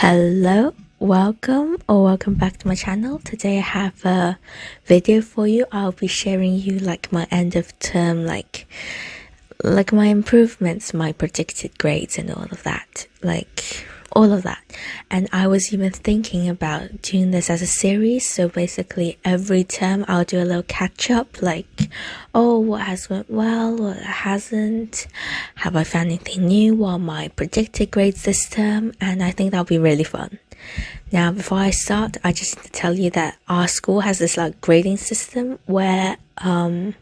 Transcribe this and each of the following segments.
Hello, welcome back to my channel. Today I have a video for you. I'll be sharing you my end of term, like my improvements, my predicted grades and all of that, and I was even thinking about doing this as a series. So basically every term I'll do a little catch up, what has went well, what hasn't, have I found anything new, what are my predicted grades this term, and I think that'll be really fun. Now before I start, I just need to tell you that our school has this grading system where I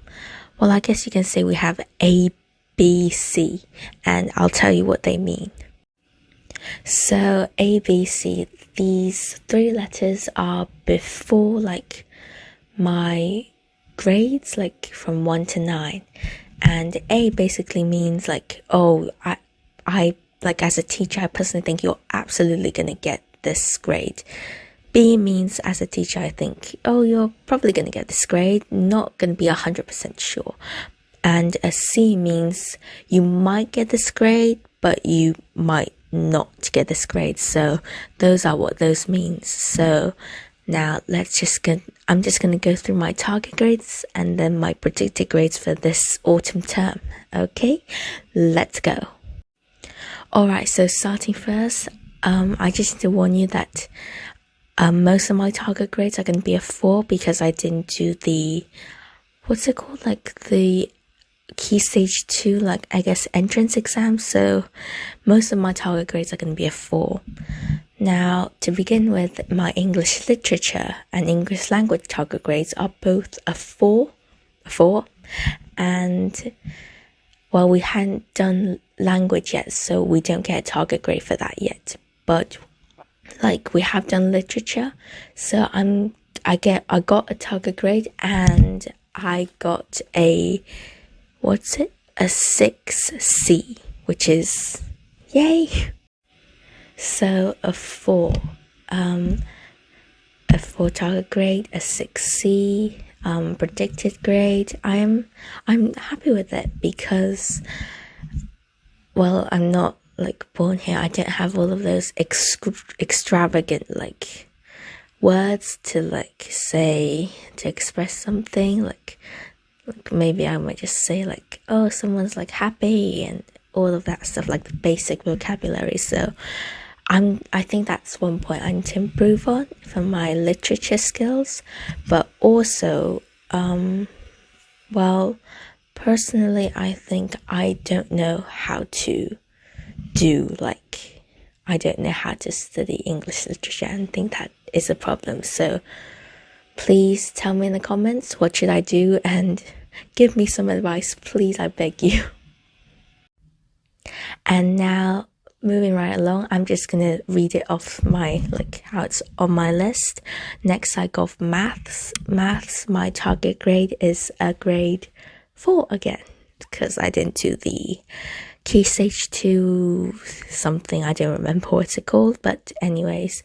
guess you can say we have A, B, C, and I'll tell you what they mean. So A, B, C, these three letters are before my grades, from 1 to 9, and A basically means I as a teacher I personally think you're absolutely gonna get this grade. B means as a teacher I think you're probably gonna get this grade, not gonna be 100% sure. And a C means you might get this grade, but you might not get this grade. So those are what those means. So now I'm just going to go through my target grades and then my predicted grades for this autumn term. Okay, let's go. Alright, so starting first, I just need to warn you that most of my target grades are going to be a 4 because I didn't do the, what's it called, the key stage 2, I guess entrance exam. So most of my target grades are going to be a 4. Now to begin with, my English literature and English language target grades are both a 4, and we hadn't done language yet, so we don't get a target grade for that yet, but we have done literature, so I got a target grade, and I got a 6C, which is yay. So a 4 target grade, a 6C predicted grade. I'm happy with it because I'm not born here. I don't have all of those extravagant words to say to express something. Maybe I might just say someone's happy and all of that stuff, the basic vocabulary. So I think that's one point I need to improve on for my literature skills. But also personally I think I don't know how to I don't know how to study English literature, and think that is a problem. So please tell me in the comments what should I do, and give me some advice, please, I beg you. And now moving right along, I'm just gonna read it off my how it's on my list. Next I got maths. My target grade is a grade 4 again, because I didn't do the key stage 2 something, I don't remember what it's called, but anyways,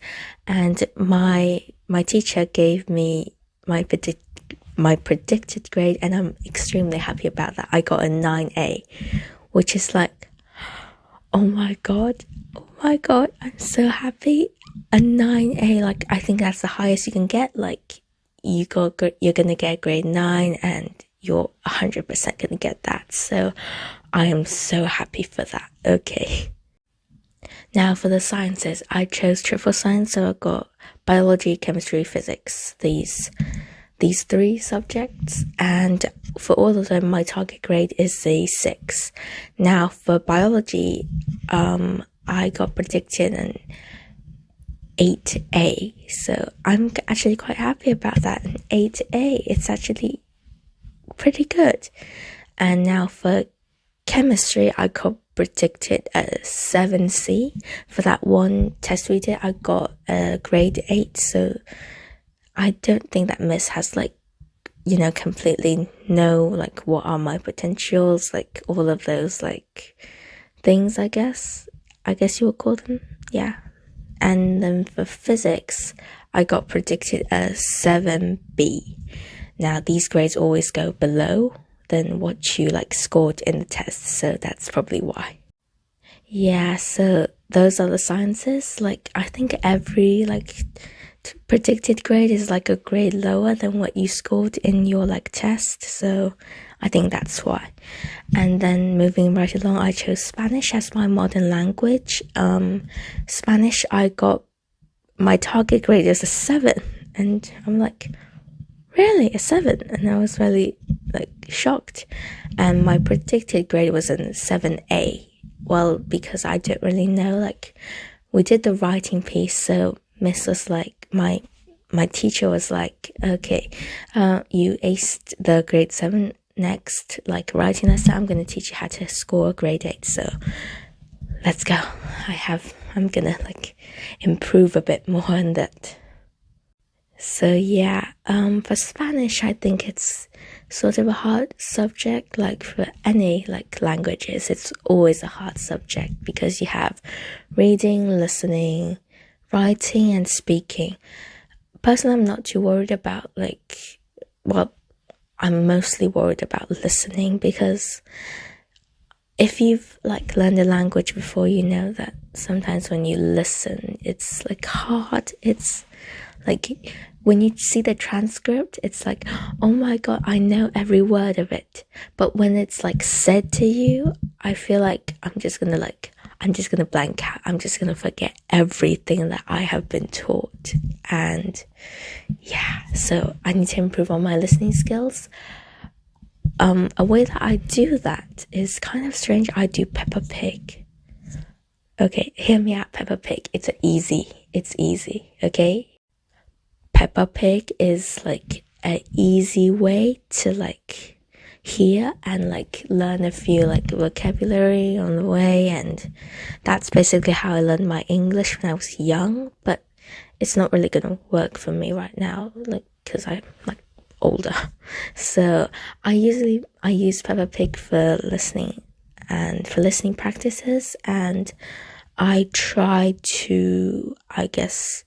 and my teacher gave me my predicted grade, and I'm extremely happy about that. I got a 9A, which is oh my god, I'm so happy. A 9A, I think that's the highest you can get. You're gonna get grade 9 and you're 100% gonna get that. So I am so happy for that. Okay, now for the sciences, I chose triple science, so I got biology, chemistry, physics, these 3 subjects, and for all of them my target grade is a 6. Now for biology, I got predicted an 8A, so I'm actually quite happy about that. An 8A, it's actually pretty good. And now for chemistry, I got predicted a 7C. For that one test we did, I got a grade 8, so I don't think that miss has completely know what are my potentials, all of those things, I guess you would call them, yeah. And then for physics, I got predicted a 7B. Now these grades always go below than what you scored in the test, so that's probably why. Yeah, so those are the sciences. Like, I think every like predicted grade is like a grade lower than what you scored in your like test, so I think that's why. And then moving right along, I chose Spanish as my modern language. Spanish, I got my target grade is a 7, and I'm like, really, a 7? And I was really like shocked. And my predicted grade was a 7A. Well, because I don't really know, like, we did the writing piece, so Miss was like, my teacher was like, okay, you aced the grade 7 next, like, writing lesson. I'm going to teach you how to score a grade 8, so let's go. I'm going to, like, improve a bit more on that. So yeah, for Spanish, I think it's sort of a hard subject. Like, for any like languages, it's always a hard subject because you have reading, listening, writing, and speaking. Personally, I'm not too worried about I'm mostly worried about listening, because if you've like learned a language before, you know that sometimes when you listen, it's like hard. It's like, when you see the transcript, it's like, oh my God, I know every word of it. But when it's like said to you, I feel like I'm just gonna blank out. I'm just gonna forget everything that I have been taught. And yeah, so I need to improve on my listening skills. A way that I do that is kind of strange. I do Peppa Pig. Okay, hear me out, Peppa Pig. It's easy, okay? Peppa Pig is like an easy way to like hear and like learn a few like vocabulary on the way, and that's basically how I learned my English when I was young. But it's not really gonna work for me right now, like, because I'm like older. So I use Peppa Pig for listening and for listening practices, and I try to, I guess,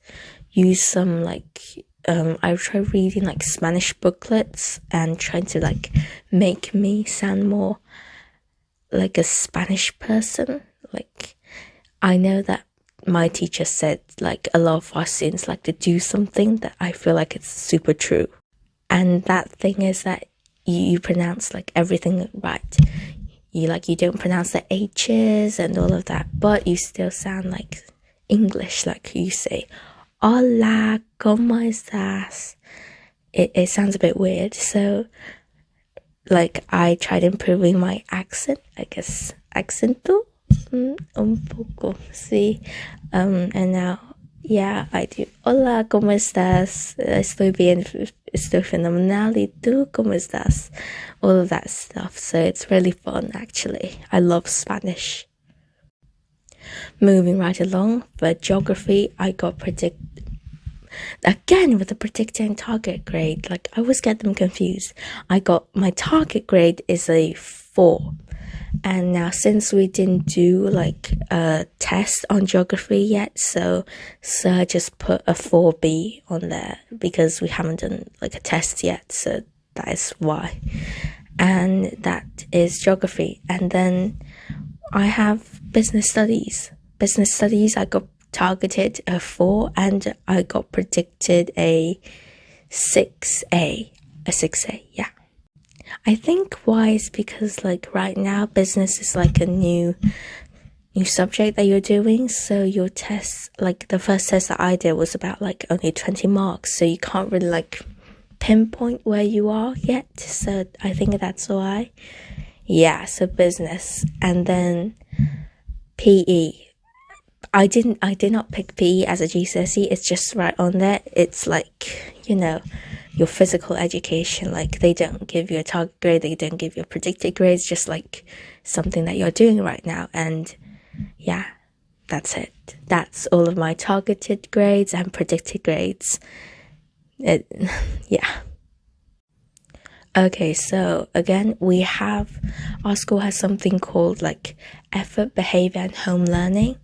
use some like I try reading like Spanish booklets and trying to like make me sound more like a Spanish person. Like, I know that my teacher said like a lot of our students like to do something that I feel like it's super true, and that thing is that you pronounce like everything right. You don't pronounce the H's and all of that, but you still sound like English. Like, you say, hola, ¿cómo estás? It sounds a bit weird. So, like, I tried improving my accent, I guess, acento, un poco, sí. And now, yeah, I do, hola, ¿cómo estás? Estoy bien, estoy fenomenal, ¿y tú cómo estás? All of that stuff. So it's really fun, actually. I love Spanish. Moving right along, for geography, I got again with the predicted and target grade. Like, I always get them confused. I got, my target grade is a 4. And now, since we didn't do like a test on geography yet, so I just put a 4B on there because we haven't done like a test yet. So that is why. And that is geography. And then I have business studies. Business studies, I got targeted a 4, and I got predicted a 6A. A 6A, yeah. I think why is because like right now business is like a new subject that you're doing, so your test, like the first test that I did was about like only 20 marks, so you can't really like pinpoint where you are yet. So I think that's why. Yeah, so business. And then PE. I did not pick PE as a GCSE. It's just right on there. It's like, you know, your physical education. Like, they don't give you a target grade, they don't give you a predicted grade. It's just like something that you're doing right now. And yeah, that's it. That's all of my targeted grades and predicted grades. Yeah. Okay, so again, our school has something called like effort, behavior, and home learning.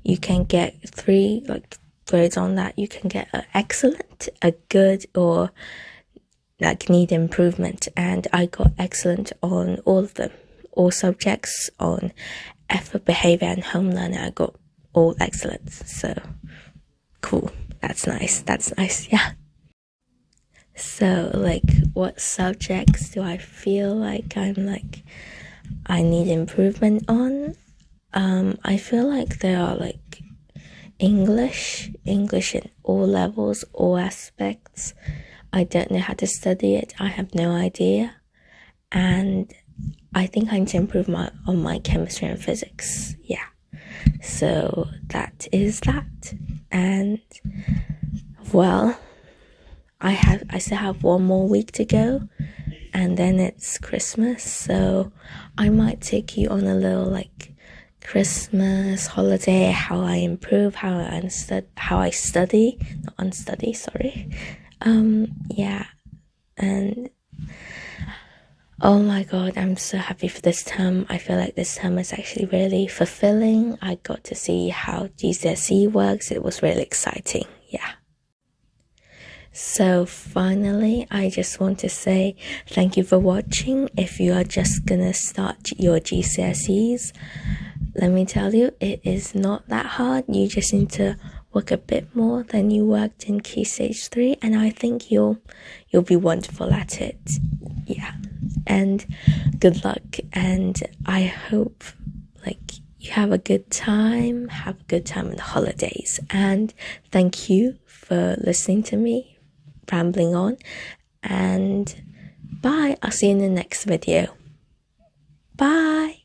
You can get 3 like grades on that. You can get an excellent, a good, or like need improvement. And I got excellent on all of them, all subjects on effort, behavior, and home learning. I got all excellence. So cool. That's nice. Yeah. So like, what subjects do I feel like I need improvement on? I feel like there are like English in all levels, all aspects. I don't know how to study it. I have no idea. And I think I need to improve on my chemistry and physics. Yeah. So that is that. And well, I still have 1 more week to go, and then it's Christmas, so I might take you on a little like Christmas holiday, how I improve, how I study, not unstudy, sorry. Yeah, and oh my god, I'm so happy for this term. I feel like this term is actually really fulfilling. I got to see how GCSE works. It was really exciting, yeah. So finally, I just want to say thank you for watching. If you are just gonna start your GCSEs, let me tell you, it is not that hard. You just need to work a bit more than you worked in Key Stage 3, and I think you'll be wonderful at it. Yeah. And good luck, and I hope like you have a good time in the holidays, and thank you for listening to me rambling on, and bye. I'll see you in the next video. Bye.